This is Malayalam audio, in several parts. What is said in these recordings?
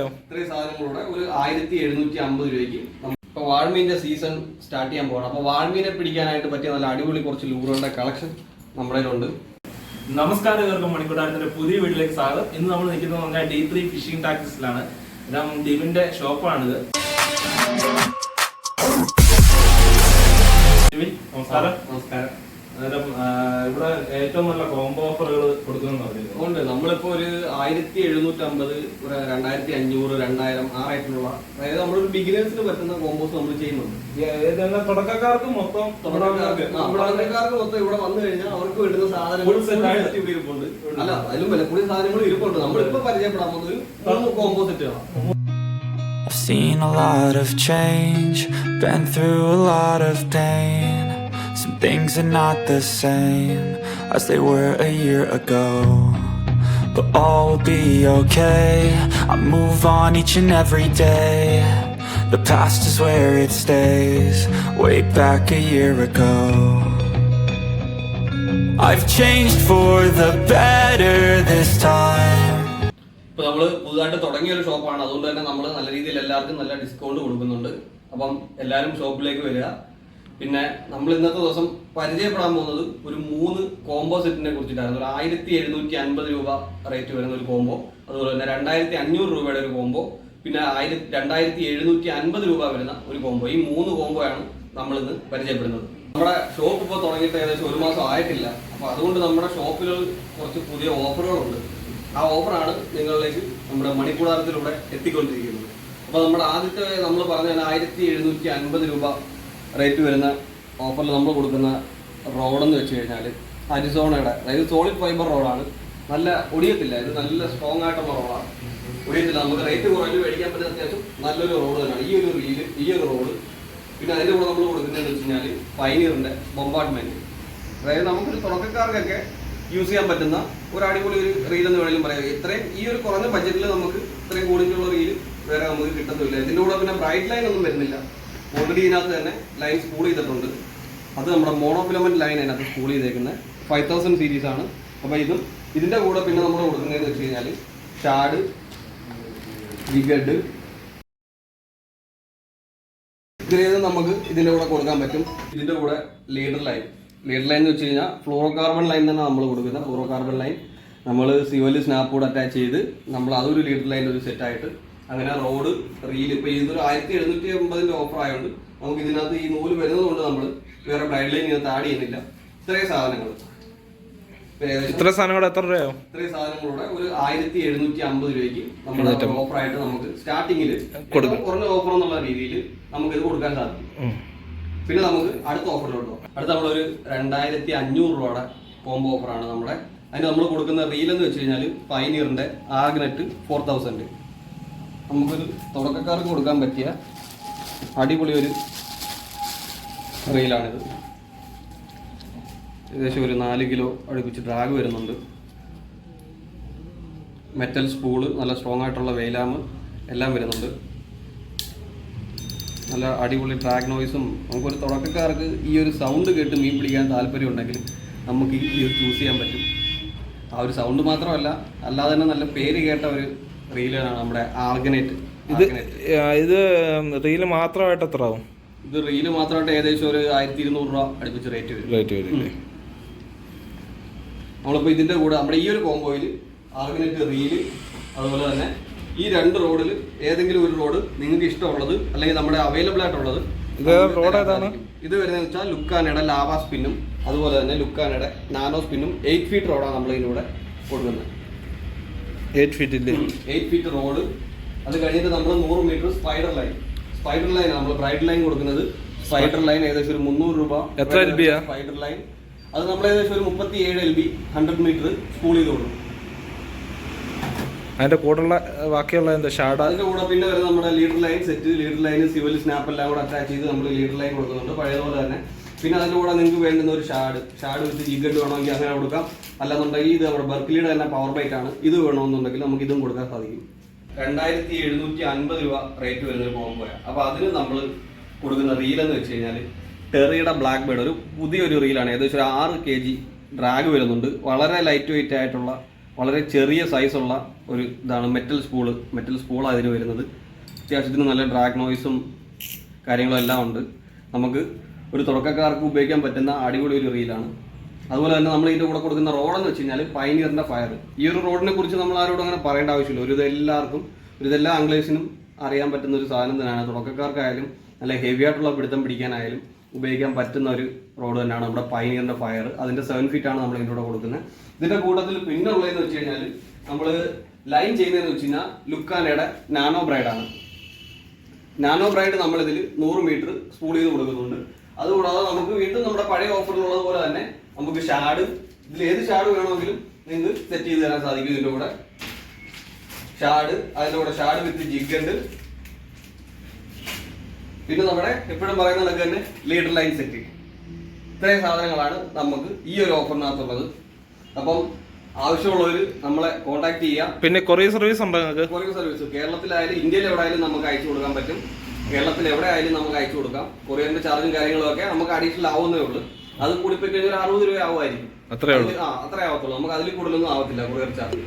ഇത്രയും സാധനങ്ങളുടെ ഒരു 1750 രൂപയ്ക്ക് ഇപ്പൊ വാൾമീന്റെ സീസൺ സ്റ്റാർട്ട് ചെയ്യാൻ പോകണം. അപ്പൊ വാൾമീനെ പിടിക്കാനായിട്ട് പറ്റിയ നല്ല അടിപൊളി കുറച്ച് ലൂറുകളുടെ കളക്ഷൻ നമ്മുടെ ഉണ്ട്. നമസ്കാരം, ഇവർക്ക് മണിക്കൂടാരത്തിന്റെ പുതിയ വീട്ടിലേക്ക് സ്വാഗതം. ഇന്ന് നമ്മൾ നിൽക്കുന്നത് D3 ഫിഷിംഗ് ടാക്സിസിലാണ്. ഡിപിന്റെ ഷോപ്പാണിത്. നമസ്കാരം. നമസ്കാരം. ഇവിടെ ഏറ്റവും നല്ല കോംബോ ഓഫറുകൾ കൊടുക്കുന്നുണ്ട്. നമ്മളിപ്പോ ഒരു 1750, 2500, 2000 ആ റേറ്റിലുള്ള, അതായത് നമ്മളൊരു ബിഗിനേഴ്സിന് പറ്റുന്ന കോമ്പോസ് നമ്മൾ ചെയ്യുന്നുണ്ട്. തുടക്കക്കാർക്ക് മൊത്തം ഇവിടെ വന്നു കഴിഞ്ഞാൽ അവർക്ക് വേണ്ടുന്ന സാധനങ്ങൾ ഇവിടെ ഇരിപ്പുണ്ട്. അല്ല, അതിലും വിലക്കൂടിയ സാധനങ്ങൾ ഇരിപ്പുണ്ട്. നമ്മളിപ്പോ പരിചയപ്പെടാൻ പോകുന്നത് 3 combo സെറ്റുകളാണ്. I've seen a lot of change, been through a lot of pain. Some things are not the same as they were a year ago, but all will be okay. I move on each and every day. The past is where it stays, way back a year ago. I've changed for the better this time. ഇപ്പൊ നമ്മള് പുതുതായിട്ട് തുടങ്ങിയ ഒരു ഷോപ്പാണ്. അതുകൊണ്ട് തന്നെ നമ്മൾ നല്ല രീതിയിൽ എല്ലാവർക്കും നല്ല ഡിസ്കൗണ്ട് കൊടുക്കുന്നുണ്ട്. അപ്പം എല്ലാവരും ഷോപ്പിലേക്ക് വരിക. പിന്നെ നമ്മൾ ഇന്നത്തെ ദിവസം പരിചയപ്പെടാൻ പോകുന്നത് ഒരു 3 കോംബോ സെറ്റിനെ കുറിച്ചിട്ടായിരുന്നു. ഒരു 1750 രൂപ റേറ്റ് വരുന്ന ഒരു കോംബോ, അതുപോലെ തന്നെ 2500 രൂപയുടെ ഒരു കോംബോ, പിന്നെ 2750 രൂപ വരുന്ന ഒരു കോംബോ. ഈ 3 കോംബോയാണ് നമ്മൾ ഇന്ന് പരിചയപ്പെടുന്നത്. നമ്മുടെ ഷോപ്പ് ഇപ്പോൾ തുടങ്ങിയിട്ട് ഏകദേശം 1 മാസം ആയിട്ടില്ല. അപ്പൊ അതുകൊണ്ട് നമ്മുടെ ഷോപ്പിൽ കുറച്ച് പുതിയ ഓഫറുകളുണ്ട്. ആ ഓഫറാണ് നിങ്ങളിലേക്ക് നമ്മുടെ മണിക്കൂടാരത്തിലൂടെ എത്തിക്കൊണ്ടിരിക്കുന്നത്. അപ്പോൾ നമ്മുടെ ആദ്യത്തെ നമ്മൾ പറഞ്ഞ 1750 രൂപ റേറ്റ് വരുന്ന ഓഫറിൽ നമ്മൾ കൊടുക്കുന്ന റോഡെന്ന് വെച്ച് കഴിഞ്ഞാൽ അരിസോണയുടെ, അതായത് സോളിഡ് ഫൈബർ റോഡാണ്. നല്ല ഒടിയത്തില്ല, ഇത് നല്ല സ്ട്രോങ് ആയിട്ടുള്ള റോഡാണ്, ഒടിയത്തില്ല. നമുക്ക് റേറ്റ് കുറവിൽ മേടിക്കാൻ പറ്റുന്ന അത്യാവശ്യം നല്ലൊരു റോഡ് തന്നെയാണ് ഈ ഒരു റീല്, ഈ ഒരു റോഡ്. പിന്നെ അതിൻ്റെ കൂടെ നമ്മൾ കൊടുക്കുന്നതെന്ന് വെച്ച് കഴിഞ്ഞാൽ പൈനീറിൻ്റെ ബൊമ്പാർട്ട്മെൻറ്റ്, അതായത് നമുക്കൊരു തുടക്കക്കാർക്കൊക്കെ യൂസ് ചെയ്യാൻ പറ്റുന്ന ഒരു അടിപൊളി ഒരു റീലെന്ന് വേണമെങ്കിലും പറയാം. ഇത്രയും ഈ ഒരു കുറഞ്ഞ ബഡ്ജറ്റിൽ നമുക്ക് ഇത്രയും ക്വാളിറ്റിയുള്ള റീല് വേറെ നമുക്ക് കിട്ടുന്നില്ല. ഇതിൻ്റെ കൂടെ പിന്നെ ബ്രൈറ്റ് ലൈൻ ഒന്നും വരുന്നില്ല. ഓൾറെഡി ഇതിനകത്ത് തന്നെ ലൈൻ സ്കൂൾ ചെയ്തിട്ടുണ്ട്. അത് നമ്മുടെ മോണോഫിലമെന്റ് ലൈൻ അതിനകത്ത് സ്കൂൾ ചെയ്തേക്കുന്നത് 5000 സീരീസ് ആണ്. അപ്പോൾ ഇതിൻ്റെ കൂടെ പിന്നെ നമ്മൾ കൊടുക്കുന്നതെന്ന് വെച്ച് കഴിഞ്ഞാൽ ഷാഡ്, വിഗഡ്, ഇത്രയും നമുക്ക് ഇതിൻ്റെ കൂടെ കൊടുക്കാൻ പറ്റും. ഇതിൻ്റെ കൂടെ ലീഡർ ലൈൻ എന്ന് വെച്ച് കഴിഞ്ഞാൽ ഫ്ലോറോ കാർബൺ ലൈൻ തന്നെ നമ്മൾ കൊടുക്കുന്നത്. ഫ്ലോറോ കാർബൺ ലൈൻ നമ്മൾ സിവല് സ്നാപ്പോട് അറ്റാച്ച് ചെയ്ത് നമ്മൾ അതൊരു ലീഡർ ലൈൻ ഒരു സെറ്റായിട്ട് അങ്ങനെ റോഡ് റീൽ. ഇപ്പോൾ ഇതൊരു 1750 ഓഫർ ആയതുകൊണ്ട് നമുക്ക് ഇതിനകത്ത് ഈ നൂല് വരുന്നത് കൊണ്ട് നമ്മൾ വേറെ ബ്രൈഡ് ലൈൻ ഇതിനകത്ത് ആഡ് ചെയ്യുന്നില്ല. ഇത്രയും സാധനങ്ങൾ ഇത്രയും സാധനങ്ങളുടെ എത്ര രൂപയോ? ഇത്രയും സാധനങ്ങളുടെ ഒരു 1750 രൂപയ്ക്ക് നമ്മുടെ ഓഫറായിട്ട് നമുക്ക് സ്റ്റാർട്ടിങ്ങിൽ കുറഞ്ഞ ഓഫർ എന്നുള്ള രീതിയിൽ നമുക്കിത് കൊടുക്കാൻ സാധിക്കും. പിന്നെ നമുക്ക് അടുത്ത ഓഫറിലോട്ട് പോകാം. അടുത്ത നമ്മളൊരു 2500 രൂപയുടെ കോംബോ ഓഫറാണ് നമ്മുടെ. അതിന് നമ്മൾ കൊടുക്കുന്ന റീൽ എന്ന് വെച്ച് കഴിഞ്ഞാൽ പൈനീറിന്റെ ആർഗനറ്റ് 4000. നമുക്കൊരു തുടക്കക്കാർക്ക് കൊടുക്കാൻ പറ്റിയ അടിപൊളി ഒരു റീലാണിത്. ഏകദേശം ഒരു 4 കിലോ അടുപ്പിച്ച് ഡ്രാഗ് വരുന്നുണ്ട്. മെറ്റൽ സ്പൂള്, നല്ല സ്ട്രോങ് ആയിട്ടുള്ള വെയിലാമ് എല്ലാം വരുന്നുണ്ട്. നല്ല അടിപൊളി ട്രാക്ക് നോയ്സും. നമുക്കൊരു തുടക്കക്കാർക്ക് ഈ ഒരു സൗണ്ട് കേട്ട് മീൻ പിടിക്കാൻ താല്പര്യം ഉണ്ടെങ്കിൽ നമുക്ക് ഈ ചൂസ് ചെയ്യാൻ പറ്റും. ആ ഒരു സൗണ്ട് മാത്രമല്ല, അല്ലാതെ തന്നെ നല്ല പേര് കേട്ട ഒരു റീലാണ് നമ്മുടെ ആർഗനേറ്റ്. ഇത് റീല് മാത്രമായിട്ട് എത്ര ആവും? ഇത് റീല് മാത്രമായിട്ട് ഏകദേശം ഒരു 1200 രൂപ അടുപ്പിച്ച് റേറ്റ് വരും. നമ്മളിപ്പോൾ ഇതിൻ്റെ കൂടെ നമ്മുടെ ഈ ഒരു കോംബോയിൽ ആർഗനേറ്റ് റീല്, അതുപോലെ തന്നെ ഈ 2 റോഡിൽ ഏതെങ്കിലും ഒരു റോഡ് നിങ്ങൾക്ക് ഇഷ്ടമുള്ളത് അല്ലെങ്കിൽ നമ്മുടെ അവൈലബിൾ ആയിട്ടുള്ളത്. റോഡ് ഏതാണ് ഇത് വരുന്നത് വെച്ചാൽ ലുക്കാനയുടെ ലാവ സ്പിന്നും അതുപോലെ തന്നെ ലുക്കാനയുടെ നാനോ സ്പിന്നും 8 ഫീറ്റ് റോഡാണ് നമ്മൾ ഇതിലൂടെ കൊടുക്കുന്നത്. 8 ഫീറ്റ് റോഡ്. അത് കഴിഞ്ഞിട്ട് നമ്മൾ 100 മീറ്റർ സ്പൈഡർ ലൈൻ നമ്മൾ ബ്രൈറ്റ് ലൈൻ കൊടുക്കുന്നത്. സ്പൈഡർ ലൈൻ ഏകദേശം ഒരു 300 രൂപ. എത്ര LB സ്പൈഡർ ലൈൻ? അത് നമ്മൾ ഏകദേശം ഒരു 37 LB 100 മീറ്റർ സ്കൂൾ ചെയ്ത് കൊടുക്കും. അതിന്റെ കൂടെയുള്ള ബാക്കിയുള്ള ഷാഡ്, അതിന്റെ കൂടെ പിന്നെ വരുന്നത് നമ്മുടെ leader line set, leader line swivel snap എല്ലാം കൂടെ അറ്റാച്ച് ചെയ്ത് നമ്മൾ ലീഡർ ലൈൻ കൊടുക്കുന്നുണ്ട് പഴയതുപോലെ തന്നെ. പിന്നെ അതിന്റെ കൂടെ നിങ്ങൾക്ക് വേണ്ടുന്ന ഒരു ഷാഡ് വെച്ച് ജിഗഡ് വേണമെങ്കിൽ അങ്ങനെ കൊടുക്കാം. അല്ലാന്നുണ്ടെങ്കിൽ ഇത് നമ്മുടെ ബർക്കിലിയുടെ തന്നെ പവർ ബൈറ്റ് ആണ്. ഇത് വേണമെന്നുണ്ടെങ്കിൽ നമുക്ക് ഇതും കൊടുക്കാൻ സാധിക്കും. 2750 രൂപ റേറ്റ് വരുന്നൊരു കോംബോയാണ്. അപ്പോൾ അതിന് നമ്മൾ കൊടുക്കുന്ന റീലെന്ന് വെച്ച് കഴിഞ്ഞാൽ ടെറിയുടെ ബ്ലാക്ക് ബേർഡ്, ഒരു പുതിയൊരു റീലാണ്. ഏകദേശം ഒരു 6 kg ഡ്രാഗ് വരുന്നുണ്ട്. വളരെ ലൈറ്റ് വെയിറ്റ് ആയിട്ടുള്ള വളരെ ചെറിയ സൈസുള്ള ഒരു ഇതാണ് മെറ്റൽ സ്പൂളാണ് അതിന് വരുന്നത്. അത്യാവശ്യത്തിന് നല്ല ഡ്രാഗ് നോയ്സും കാര്യങ്ങളും എല്ലാം ഉണ്ട്. നമുക്ക് ഒരു തുടക്കക്കാർക്ക് ഉപയോഗിക്കാൻ പറ്റുന്ന അടിപൊളി ഒരു റീലാണ്. അതുപോലെ തന്നെ നമ്മൾ ഇതിൻ്റെ കൂടെ കൊടുക്കുന്ന റോഡെന്ന് വെച്ച് കഴിഞ്ഞാൽ പൈനിയറിൻ്റെ ഫയർ. ഈ ഒരു റോഡിനെ കുറിച്ച് നമ്മൾ ആരോടും അങ്ങനെ പറയേണ്ട ആവശ്യമില്ല. എല്ലാ ആംഗ്ലേഴ്സിനും അറിയാൻ പറ്റുന്ന ഒരു സാധനം തന്നെയാണ്. തുടക്കക്കാർക്കായാലും നല്ല ഹെവി ആയിട്ടുള്ള പിടുത്തം പിടിക്കാനായാലും ഉപയോഗിക്കാൻ പറ്റുന്ന ഒരു റോഡ് തന്നെയാണ് നമ്മുടെ പൈനിയറിൻ്റെ ഫയർ. അതിൻ്റെ 7 ഫീറ്റാണ് നമ്മൾ ഇതിൻ്റെ കൂടെ കൊടുക്കുന്നത്. ഇതിൻ്റെ കൂട്ടത്തിൽ പിന്നെ ഉള്ളതെന്ന് വെച്ച് കഴിഞ്ഞാൽ നമ്മൾ ലൈൻ ചെയ്യുന്നതെന്ന് വെച്ച് കഴിഞ്ഞാൽ ലുക്കാനയുടെ നാനോ ബ്രൈഡാണ്. നാനോ ബ്രൈഡ് നമ്മളിതിൽ 100 മീറ്റർ സ്പൂൾ ചെയ്ത് കൊടുക്കുന്നുണ്ട്. അതുകൂടാതെ നമുക്ക് വീണ്ടും നമ്മുടെ പഴയ ഓഫറിലുള്ളത് പോലെ തന്നെ നമുക്ക് ഷാഡ്, ഇതിൽ ഏത് ഷാഡ് വേണമെങ്കിലും നിങ്ങൾക്ക് സെറ്റ് ചെയ്ത് തരാൻ സാധിക്കും. ഇതിൻ്റെ കൂടെ അതിൻ്റെ കൂടെ ഷാഡ് വിത്ത് ജിഗ് ഉണ്ട്. പിന്നെ നമ്മുടെ എപ്പോഴും പറയുന്ന കണക്ക് തന്നെ ലീഡർ ലൈൻ സെറ്റ്. ഇത്രയും സാധനങ്ങളാണ് നമുക്ക് ഈ ഒരു ഓഫറിനകത്തുള്ളത്. അപ്പം ആവശ്യമുള്ളവർ നമ്മളെ കോൺടാക്ട് ചെയ്യാം. പിന്നെ കൊറിയർ സർവീസ് ഉണ്ടോ? കൊറിയർ സർവീസ് കേരളത്തിലായാലും ഇന്ത്യയിൽ എവിടെ ആയാലും നമുക്ക് അയച്ചു കൊടുക്കാൻ പറ്റും. കേരളത്തിൽ എവിടെ ആയാലും നമുക്ക് അയച്ചു കൊടുക്കാം. കൊറിയറിന്റെ ചാർജും കാര്യങ്ങളും ഒക്കെ നമുക്ക് അഡീഷണൽ ആവുന്നേ ഉള്ളൂ. അത് കൂടിപ്പോയി കഴിഞ്ഞാൽ ഒരു 60 രൂപ ആവുമായിരിക്കും. അത്രേ ആവത്തുള്ളൂ. നമുക്ക് അതിൽ കൂടുതലൊന്നും ആവത്തില്ല കൊറിയർ ചാർജ്.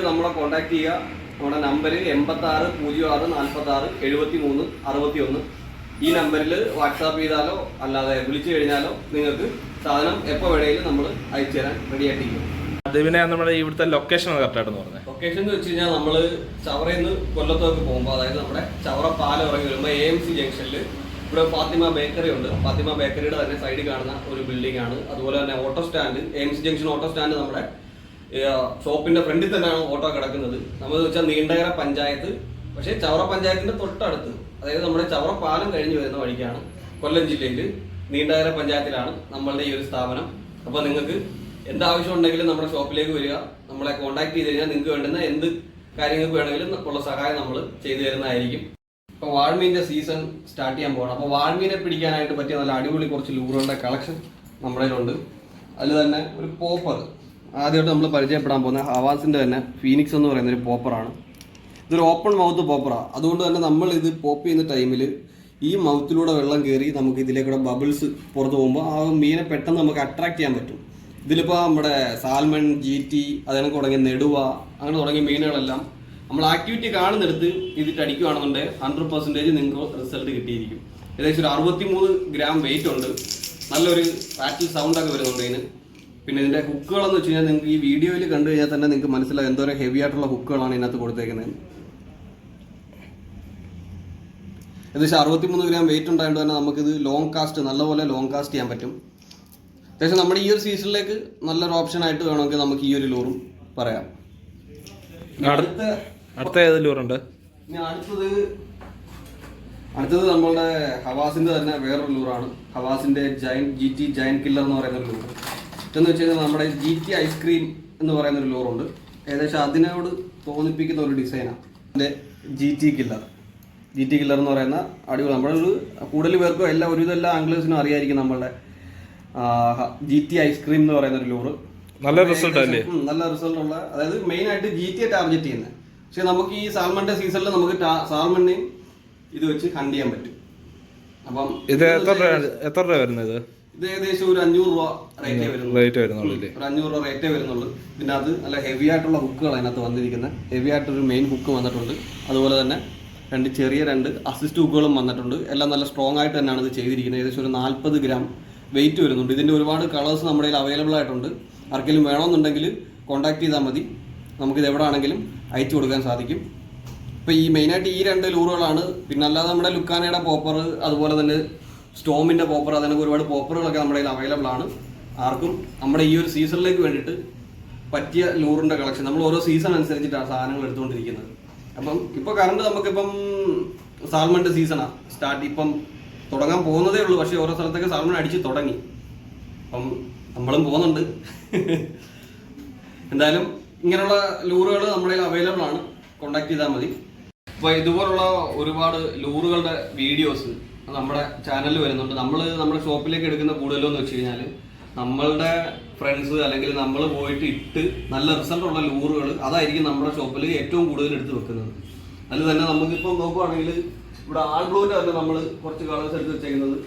നമ്മളെ കോൺടാക്ട് ചെയ്യുക. നമ്മുടെ നമ്പർ 8606467361. ഈ നമ്പറിൽ വാട്സാപ്പ് ചെയ്താലോ അല്ലാതെ വിളിച്ചു കഴിഞ്ഞാലോ നിങ്ങൾക്ക് സാധനം എപ്പോൾ വേണമെങ്കിലും നമ്മൾ അയച്ചു തരാൻ റെഡി ആയിട്ടിരിക്കും. പിന്നെ നമ്മുടെ ഇവിടുത്തെ ലൊക്കേഷൻ കറക്റ്റായിട്ടെന്ന് പറഞ്ഞത്. ലൊക്കേഷൻ എന്ന് വെച്ച് കഴിഞ്ഞാൽ നമ്മൾ ചവറയിൽ നിന്ന് കൊല്ലത്തേക്ക് പോകുമ്പോൾ, അതായത് നമ്മുടെ ചവറ പാലം ഇറങ്ങി വരുമ്പോൾ AMC ജംഗ്ഷനിൽ ഇവിടെ ഫാത്തിമ ബേക്കറി ഉണ്ട്. ഫാത്തിമ ബേക്കറിയുടെ തന്നെ സൈഡിൽ കാണുന്ന ഒരു ബിൽഡിംഗ് ആണ്. അതുപോലെ തന്നെ auto stand, AMC junction auto stand നമ്മുടെ ഷോപ്പിന്റെ ഫ്രണ്ടിൽ തന്നെയാണ് ഓട്ടോ കിടക്കുന്നത്. നമ്മൾ വെച്ചാൽ നീണ്ടകര പഞ്ചായത്ത്, പക്ഷേ ചവറ പഞ്ചായത്തിന്റെ തൊട്ടടുത്ത്, അതായത് നമ്മുടെ ചവറ പാലം കഴിഞ്ഞ് വരുന്ന വഴിക്കാണ്. കൊല്ലം ജില്ലയിൽ നീണ്ടകര പഞ്ചായത്തിലാണ് നമ്മളുടെ ഈ ഒരു സ്ഥാപനം. അപ്പോൾ നിങ്ങൾക്ക് എന്താവശ്യം ഉണ്ടെങ്കിലും നമ്മുടെ ഷോപ്പിലേക്ക് വരിക, നമ്മളെ കോൺടാക്ട് ചെയ്ത് കഴിഞ്ഞാൽ നിങ്ങൾക്ക് വേണ്ടുന്ന എന്ത് കാര്യങ്ങൾക്ക് വേണമെങ്കിലും ഉള്ള സഹായം നമ്മൾ ചെയ്തു തരുന്നതായിരിക്കും. ഇപ്പോൾ വാൾമീൻ്റെ സീസൺ സ്റ്റാർട്ട് ചെയ്യാൻ പോകണം. അപ്പോൾ വാൾമീനെ പിടിക്കാനായിട്ട് പറ്റിയ നല്ല അടിപൊളി കുറച്ച് ലൂറുകളുടെ കളക്ഷൻ നമ്മുടെ കയ്യിലുണ്ട്. അതിൽ തന്നെ ഒരു പോപ്പർ ആദ്യമായിട്ട് നമ്മൾ പരിചയപ്പെടാൻ പോകുന്ന ഹവാസിൻ്റെ തന്നെ ഫീനിക്സ് എന്ന് പറയുന്ന ഒരു പോപ്പറാണ്. ഇതൊരു ഓപ്പൺ മൗത്ത് പോപ്പറാണ്. അതുകൊണ്ട് തന്നെ നമ്മൾ ഇത് പോപ്പ് ചെയ്യുന്ന ടൈമിൽ ഈ മൗത്തിലൂടെ വെള്ളം കയറി നമുക്ക് ഇതിലേക്കൂടെ ബബിൾസ് പുറത്ത് പോകുമ്പോൾ ആ മീനെ പെട്ടെന്ന് നമുക്ക് അട്രാക്ട് ചെയ്യാൻ പറ്റും. ഇതിലിപ്പോൾ നമ്മുടെ സാൽമൺ, GT, അതിനൊക്കെ തുടങ്ങിയ നെടുവ, അങ്ങനെ തുടങ്ങിയ മീനുകളെല്ലാം നമ്മൾ ആക്ടിവിറ്റി കാണുന്നിടത്ത് ഇതിട്ട് അടിക്കുകയാണെന്നുണ്ടെങ്കിൽ 100% നിങ്ങൾക്ക് റിസൾട്ട് കിട്ടിയിരിക്കും. ഏകദേശം ഒരു 63 ഗ്രാം വെയിറ്റ് ഉണ്ട്. നല്ലൊരു പാറ്റിൽ സൗണ്ടൊക്കെ വരുന്നുണ്ട് ഇതിന്. പിന്നെ ഇതിൻ്റെ ഹുക്കുകളെന്ന് വെച്ച് കഴിഞ്ഞാൽ നിങ്ങൾക്ക് ഈ വീഡിയോയിൽ കണ്ടു കഴിഞ്ഞാൽ തന്നെ നിങ്ങൾക്ക് മനസ്സിലാവും എന്തോരം ഹെവി ആയിട്ടുള്ള ഹുക്കുകളാണ് ഇതിനകത്ത് കൊടുത്തേക്കുന്നത്. ഏകദേശം 63 ഗ്രാം വെയിറ്റ് ഉണ്ടായതുകൊണ്ട് തന്നെ നമുക്കിത് നല്ലപോലെ ലോങ് കാസ്റ്റ് ചെയ്യാൻ പറ്റും. അത്യാവശ്യം നമ്മുടെ ഈ ഒരു സീസണിലേക്ക് നല്ലൊരു ഓപ്ഷൻ ആയിട്ട് വേണമെങ്കിൽ നമുക്ക് ഈ ഒരു ലൂറും പറയാം. അടുത്ത ഏത് ലൂറുണ്ട്? ഇനി അടുത്തത് നമ്മളുടെ ഹവാസിന്റെ തന്നെ വേറൊരു ലൂറാണ്. ഹവാസിന്റെ GT ജയന്റ് കില്ലർ എന്ന് പറയുന്ന ഒരു ലൂർ. ഇതെന്ന് വെച്ച് കഴിഞ്ഞാൽ നമ്മുടെ GT ഐസ്ക്രീം എന്ന് പറയുന്ന ഒരു ലൂറുണ്ട്. ഏകദേശം അതിനോട് തോന്നിപ്പിക്കുന്ന ഒരു ഡിസൈനാണ് അതിൻ്റെ GT കില്ലർ എന്ന് പറയുന്ന അടിപൊളി. നമ്മളൊരു കൂടുതൽ പേർക്കും ഒരുവിധം എല്ലാ ആംഗ്ലേഴ്സിനും അറിയായിരിക്കും നമ്മളുടെ GT ഐസ്ക്രീം എന്ന് പറയുന്ന ഒരു ലൂറ്. നല്ല റിസൾട്ട് അല്ലേ? നല്ല റിസൾട്ട് ഉള്ള, അതായത് മെയിൻ ആയിട്ട് GT ടാർഗറ്റ് ചെയ്യുന്നത്. പക്ഷെ നമുക്ക് ഈ സാൽമണിന്റെ സീസണിൽ നമുക്ക് സാൽമണിനെയും ഇത് വെച്ച് ഹണ്ട് ചെയ്യാൻ പറ്റും. അപ്പം ഇത് എത്ര രൂപ വരുന്നത്? ഇത് ഏകദേശം ഒരു 500 രൂപ റേറ്റേ വരുന്നുള്ളൂ. ഒരു 500 രൂപ റേറ്റേ വരുന്നുള്ളൂ. പിന്നെ അത് നല്ല ഹെവി ആയിട്ടുള്ള ഹുക്കുകൾ അതിനകത്ത് വന്നിരിക്കുന്നത്. ഹെവി ആയിട്ടൊരു മെയിൻ ഹുക്ക് വന്നിട്ടുണ്ട്. അതുപോലെ തന്നെ ചെറിയ രണ്ട് അസിസ്റ്റ് ഹുക്കുകളും വന്നിട്ടുണ്ട്. എല്ലാം നല്ല സ്ട്രോങ് ആയിട്ട് തന്നെയാണ് ഇത് ചെയ്തിരിക്കുന്നത്. ഏകദേശം ഒരു 40 ഗ്രാം വെയിറ്റ് വരുന്നുണ്ട്. ഇതിൻ്റെ ഒരുപാട് കളേഴ്സ് നമ്മുടെ കയ്യിൽ അവൈലബിൾ ആയിട്ടുണ്ട്. ആർക്കെങ്കിലും വേണമെന്നുണ്ടെങ്കിൽ കോൺടാക്ട് ചെയ്താൽ മതി. നമുക്കിത് എവിടെ ആണെങ്കിലും അയച്ചു കൊടുക്കാൻ സാധിക്കും. ഇപ്പോൾ ഈ മെയിനായിട്ട് ഈ 2 ലൂറുകളാണ്. പിന്നെ അല്ലാതെ നമ്മുടെ ലുക്കാനയുടെ പോപ്പർ, അതുപോലെ തന്നെ സ്റ്റോമിൻ്റെ പോപ്പർ, അതിനൊക്കെ ഒരുപാട് പോപ്പറുകളൊക്കെ നമ്മുടെ കയ്യിൽ അവൈലബിൾ ആണ്. ആർക്കും നമ്മുടെ ഈ ഒരു സീസണിലേക്ക് വേണ്ടിയിട്ട് പറ്റിയ ലൂറിൻ്റെ കളക്ഷൻ. നമ്മൾ ഓരോ സീസൺ അനുസരിച്ചിട്ടാണ് സാധനങ്ങൾ എടുത്തുകൊണ്ടിരിക്കുന്നത്. അപ്പം ഇപ്പോൾ കറണ്ട് നമുക്കിപ്പം സാൽമണിൻ്റെ സീസണാണ് സ്റ്റാർട്ട്, ഇപ്പം തുടങ്ങാൻ പോകുന്നതേ ഉള്ളൂ. പക്ഷേ ഓരോ സ്ഥലത്തൊക്കെ സാൽമൺ അടിച്ച് തുടങ്ങി. അപ്പം നമ്മളും പോകുന്നുണ്ട്. എന്തായാലും ഇങ്ങനെയുള്ള ലൂറുകൾ നമ്മുടെ അവൈലബിൾ ആണ്, കോണ്ടാക്ട് ചെയ്താൽ മതി. അപ്പോൾ ഇതുപോലുള്ള ഒരുപാട് ലൂറുകളുടെ വീഡിയോസ് നമ്മുടെ ചാനലിൽ വരുന്നുണ്ട്. നമ്മുടെ ഷോപ്പിലേക്ക് എടുക്കുന്ന കൂടുതലെന്ന് വെച്ച് കഴിഞ്ഞാൽ നമ്മളുടെ ഫ്രണ്ട്സ് അല്ലെങ്കിൽ നമ്മൾ പോയിട്ട് ഇട്ട് നല്ല റിസൾട്ടുള്ള ലൂറുകൾ അതായിരിക്കും നമ്മുടെ ഷോപ്പിൽ ഏറ്റവും കൂടുതൽ എടുത്ത് വെക്കുന്നത്. അതിൽ തന്നെ നമുക്കിപ്പം നോക്കുവാണെങ്കിൽ ഇവിടെ ആൾ ബ്ലൂവിൻ്റെ തന്നെ നമ്മൾ കുറച്ച് കളേഴ്സ് എടുത്ത് വെച്ചേക്കുന്നത്.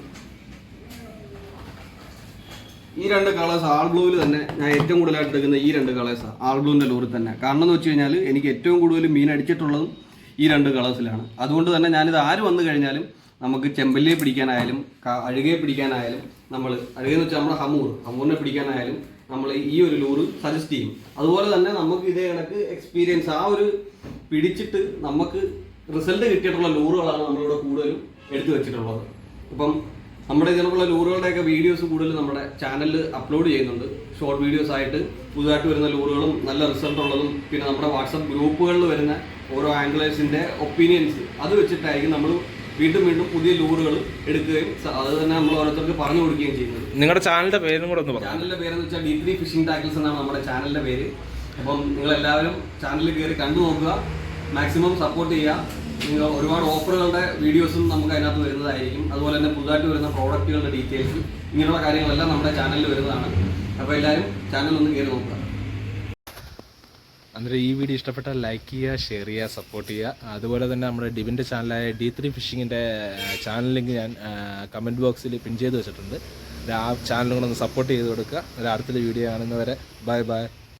ഈ 2 കളേഴ്സ് ആൾ ബ്ലൂവിൽ തന്നെ ഞാൻ ഏറ്റവും കൂടുതലായിട്ട് എടുക്കുന്ന ഈ 2 കളേഴ്സാണ് ആൾ ബ്ലൂവിൻ്റെ ലൂറിൽ തന്നെ. കാരണം എന്ന് വെച്ച് കഴിഞ്ഞാൽ എനിക്ക് ഏറ്റവും കൂടുതൽ മീൻ അടിച്ചിട്ടുള്ളതും ഈ 2 കളേഴ്സിലാണ്. അതുകൊണ്ട് തന്നെ ഞാനിത് ആര് വന്നു കഴിഞ്ഞാലും നമുക്ക് ചെമ്പല്ലിയെ പിടിക്കാനായാലും അഴുകയെ പിടിക്കാനായാലും, നമ്മൾ അഴുകയെന്ന് വെച്ചാൽ നമ്മുടെ ഹമൂറിനെ പിടിക്കാനായാലും നമ്മൾ ഈ ഒരു ലൂറ് സജസ്റ്റ് ചെയ്യും. അതുപോലെ തന്നെ നമുക്ക് ഇതേ കണക്ക് എക്സ്പീരിയൻസ് ആ ഒരു പിടിച്ചിട്ട് നമുക്ക് റിസൾട്ട് കിട്ടിയിട്ടുള്ള ലൂറുകളാണ് നമ്മളിവിടെ കൂടുതലും എടുത്തു വെച്ചിട്ടുള്ളത്. ഇപ്പം നമ്മുടെ ഇതിനുള്ള ലൂറുകളുടെയൊക്കെ വീഡിയോസ് കൂടുതൽ നമ്മുടെ ചാനലിൽ അപ്ലോഡ് ചെയ്യുന്നുണ്ട്. ഷോർട്ട് വീഡിയോസ് ആയിട്ട് പുതുതായിട്ട് വരുന്ന ലൂറുകളും നല്ല റിസൾട്ട് ഉള്ളതും, പിന്നെ നമ്മുടെ വാട്സപ്പ് ഗ്രൂപ്പുകളിൽ വരുന്ന ഓരോ ആംഗ്ലേഴ്സിൻ്റെ ഒപ്പീനിയൻസ് അത് വെച്ചിട്ടായിരിക്കും നമ്മൾ വീണ്ടും പുതിയ ലൂറുകൾ എടുക്കുകയും അത് തന്നെ നമ്മൾ ഓരോരുത്തർക്ക് പറഞ്ഞു കൊടുക്കുകയും ചെയ്യുന്നത്. നിങ്ങളുടെ ചാനലിന്റെ പേരും കൂടെ ഒന്ന് പറഞ്ഞു. ചാനലിന്റെ പേരെന്ന് വെച്ചാൽ D3 ഫിഷിംഗ് ടാക്കിൾസ് എന്നാണ് നമ്മുടെ ചാനലിന്റെ പേര്. അപ്പം നിങ്ങളെല്ലാവരും ചാനലിൽ കയറി കണ്ടു നോക്കുക, മാക്സിമം സപ്പോർട്ട് ചെയ്യുക. നിങ്ങൾ ഒരുപാട് ഓഫറുകളുടെ വീഡിയോസും നമുക്ക് അതിനകത്ത് വരുന്നതായിരിക്കും. അതുപോലെ തന്നെ പുതുതായിട്ട് വരുന്ന പ്രോഡക്റ്റുകളുടെ ഡീറ്റെയിൽസ് ഇങ്ങനെയുള്ള കാര്യങ്ങളെല്ലാം നമ്മുടെ ചാനലിൽ വരുന്നതാണ്. അപ്പോൾ എല്ലാവരും ചാനൽ ഒന്ന് കയറി നോക്കുക. അന്നേരം ഈ വീഡിയോ ഇഷ്ടപ്പെട്ടാൽ ലൈക്ക് ചെയ്യുക, ഷെയർ ചെയ്യുക, സപ്പോർട്ട് ചെയ്യുക. അതുപോലെ തന്നെ നമ്മുടെ ഡിവിൻ്റെ ചാനലായ D3 ഫിഷിങ്ങിൻ്റെ ചാനൽ ലിങ്ക് ഞാൻ കമൻറ്റ് ബോക്സിൽ പിൻ ചെയ്ത് വെച്ചിട്ടുണ്ട്. ആ ചാനലും കൂടെ ഒന്ന് സപ്പോർട്ട് ചെയ്ത് കൊടുക്കുക. അടുത്തൊരു വീഡിയോ കാണുന്നവരെ ബൈ.